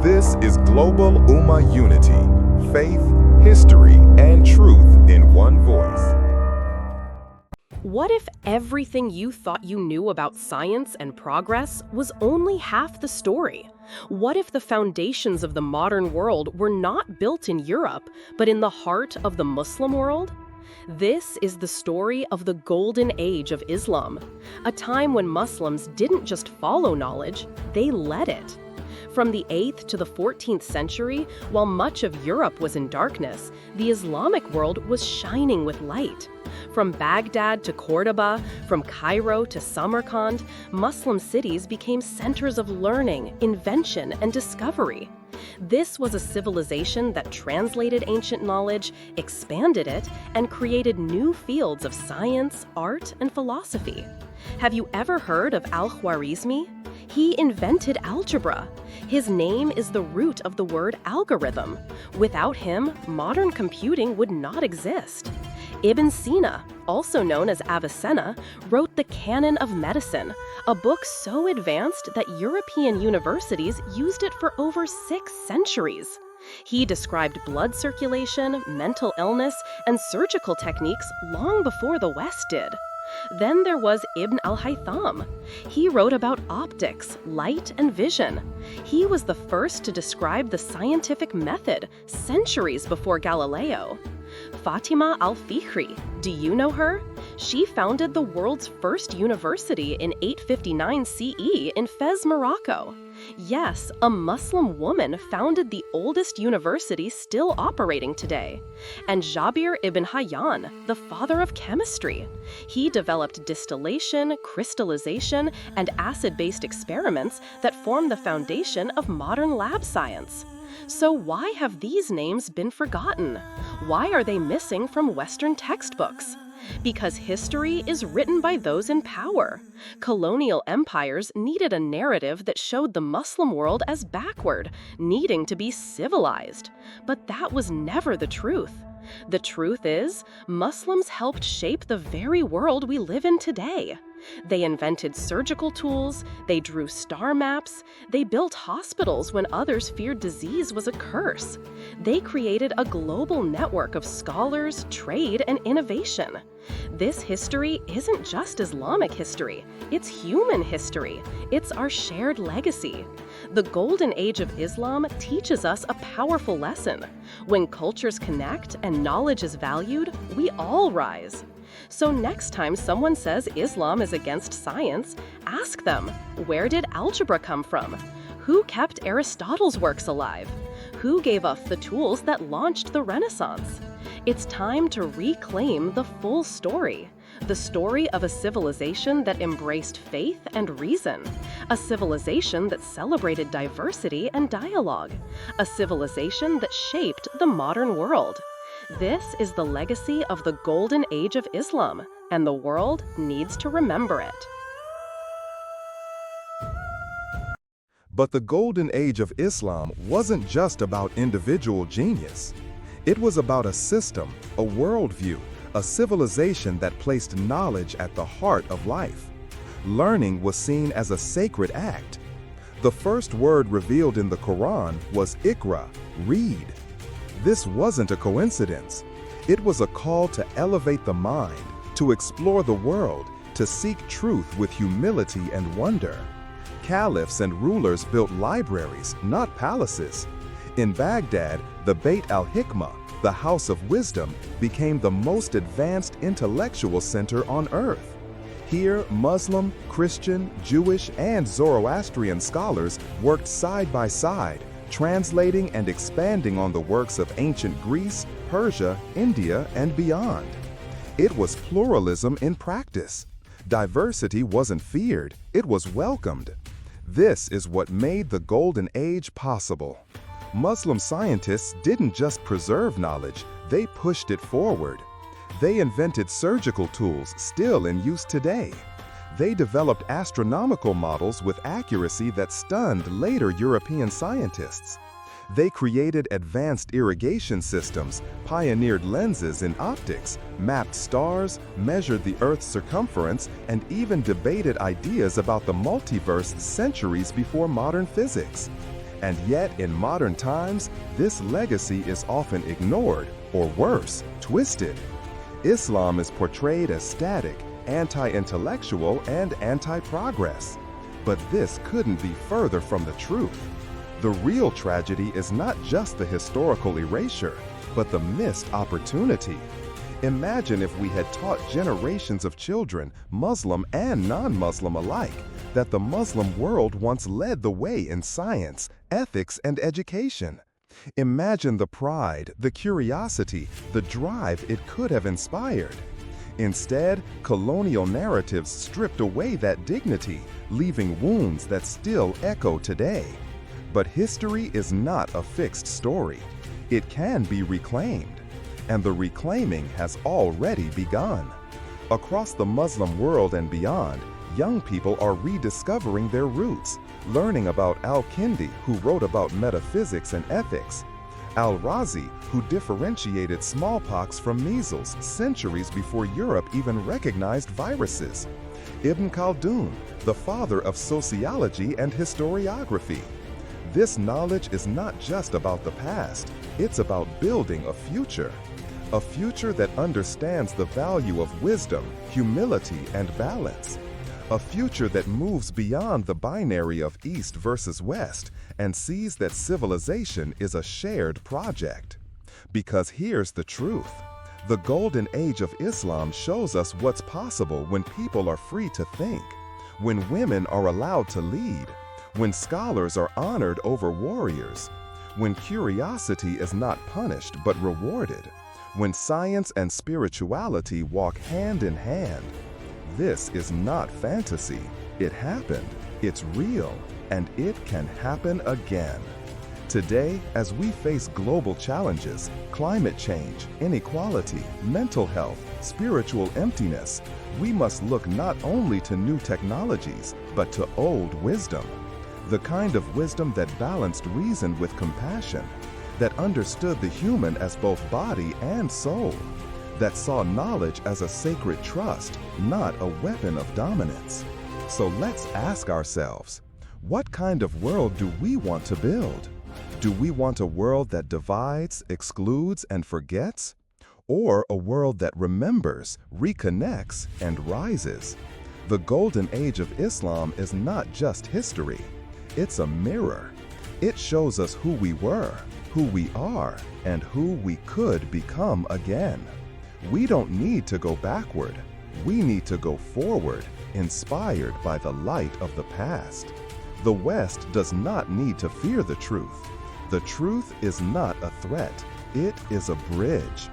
This is Global Ummah Unity, faith, history, and truth in one voice. What if everything you thought you knew about science and progress was only half the story? What if the foundations of the modern world were not built in Europe, but in the heart of the Muslim world? This is the story of the Golden Age of Islam, a time when Muslims didn't just follow knowledge, they led it. From the 8th to the 14th century, while much of Europe was in darkness, the Islamic world was shining with light. From Baghdad to Cordoba, from Cairo to Samarkand, Muslim cities became centers of learning, invention, and discovery. This was a civilization that translated ancient knowledge, expanded it, and created new fields of science, art, and philosophy. Have you ever heard of Al-Khwarizmi? He invented algebra. His name is the root of the word algorithm. Without him, modern computing would not exist. Ibn Sina, also known as Avicenna, wrote the Canon of Medicine, a book so advanced that European universities used it for over 6 centuries. He described blood circulation, mental illness, and surgical techniques long before the West did. Then there was Ibn al-Haytham. He wrote about optics, light, and vision. He was the first to describe the scientific method centuries before Galileo. Fatima al-Fikri, do you know her? She founded the world's first university in 859 CE in Fez, Morocco. Yes, a Muslim woman founded the oldest university still operating today. And Jabir ibn Hayyan, the father of chemistry. He developed distillation, crystallization, and acid-based experiments that form the foundation of modern lab science. So why have these names been forgotten? Why are they missing from Western textbooks? Because history is written by those in power. Colonial empires needed a narrative that showed the Muslim world as backward, needing to be civilized. But that was never the truth. The truth is, Muslims helped shape the very world we live in today. They invented surgical tools, they drew star maps, they built hospitals when others feared disease was a curse. They created a global network of scholars, trade, and innovation. This history isn't just Islamic history, it's human history. It's our shared legacy. The Golden Age of Islam teaches us a powerful lesson. When cultures connect and knowledge is valued, we all rise. So next time someone says Islam is against science, ask them, where did algebra come from? Who kept Aristotle's works alive? Who gave us the tools that launched the Renaissance? It's time to reclaim the full story. The story of a civilization that embraced faith and reason. A civilization that celebrated diversity and dialogue. A civilization that shaped the modern world. This is the legacy of the Golden Age of Islam, and the world needs to remember it. But the Golden Age of Islam wasn't just about individual genius. It was about a system, a worldview, a civilization that placed knowledge at the heart of life. Learning was seen as a sacred act. The first word revealed in the Quran was Iqra, read. This wasn't a coincidence. It was a call to elevate the mind, to explore the world, to seek truth with humility and wonder. Caliphs and rulers built libraries, not palaces. In Baghdad, the Beit al-Hikmah, the House of Wisdom, became the most advanced intellectual center on earth. Here, Muslim, Christian, Jewish, and Zoroastrian scholars worked side by side, translating and expanding on the works of ancient Greece, Persia, India, and beyond. It was pluralism in practice. Diversity wasn't feared, it was welcomed. This is what made the Golden Age possible. Muslim scientists didn't just preserve knowledge, they pushed it forward. They invented surgical tools still in use today. They developed astronomical models with accuracy that stunned later European scientists. They created advanced irrigation systems, pioneered lenses in optics, mapped stars, measured the Earth's circumference, and even debated ideas about the multiverse centuries before modern physics. And yet, in modern times, this legacy is often ignored, or worse, twisted. Islam is portrayed as static, anti-intellectual, and anti-progress. But this couldn't be further from the truth. The real tragedy is not just the historical erasure, but the missed opportunity. Imagine if we had taught generations of children, Muslim and non-Muslim alike, that the Muslim world once led the way in science, ethics, and education. Imagine the pride, the curiosity, the drive it could have inspired. Instead, colonial narratives stripped away that dignity, leaving wounds that still echo today. But history is not a fixed story. It can be reclaimed, and the reclaiming has already begun. Across the Muslim world and beyond, young people are rediscovering their roots, learning about Al-Kindi, who wrote about metaphysics and ethics, Al-Razi, who differentiated smallpox from measles centuries before Europe even recognized viruses, Ibn Khaldun, the father of sociology and historiography. This knowledge is not just about the past, it's about building a future that understands the value of wisdom, humility, and balance. A future that moves beyond the binary of East versus West and sees that civilization is a shared project. Because here's the truth. The golden age of Islam shows us what's possible when people are free to think, when women are allowed to lead, when scholars are honored over warriors, when curiosity is not punished but rewarded, when science and spirituality walk hand in hand. This is not fantasy. It happened, it's real, and it can happen again. Today, as we face global challenges, climate change, inequality, mental health, spiritual emptiness, we must look not only to new technologies, but to old wisdom. The kind of wisdom that balanced reason with compassion, that understood the human as both body and soul, that saw knowledge as a sacred trust, not a weapon of dominance. So let's ask ourselves, what kind of world do we want to build? Do we want a world that divides, excludes, and forgets? Or a world that remembers, reconnects, and rises? The golden age of Islam is not just history. It's a mirror. It shows us who we were, who we are, and who we could become again. We don't need to go backward. We need to go forward, inspired by the light of the past. The West does not need to fear the truth. The truth is not a threat. It is a bridge.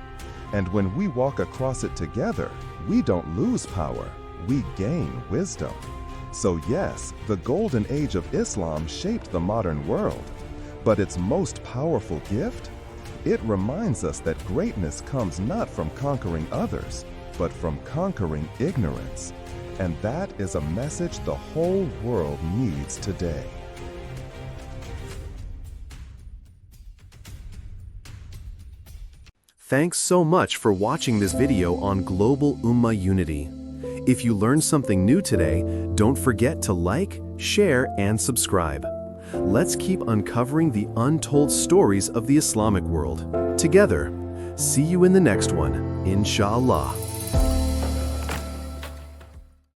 And when we walk across it together, we don't lose power. We gain wisdom. So yes, the golden age of Islam shaped the modern world. But its most powerful gift? It reminds us that greatness comes not from conquering others, but from conquering ignorance. And that is a message the whole world needs today. Thanks so much for watching this video on Global Ummah Unity. If you learned something new today, don't forget to like, share, and subscribe. Let's keep uncovering the untold stories of the Islamic world together. See you in the next one, inshallah.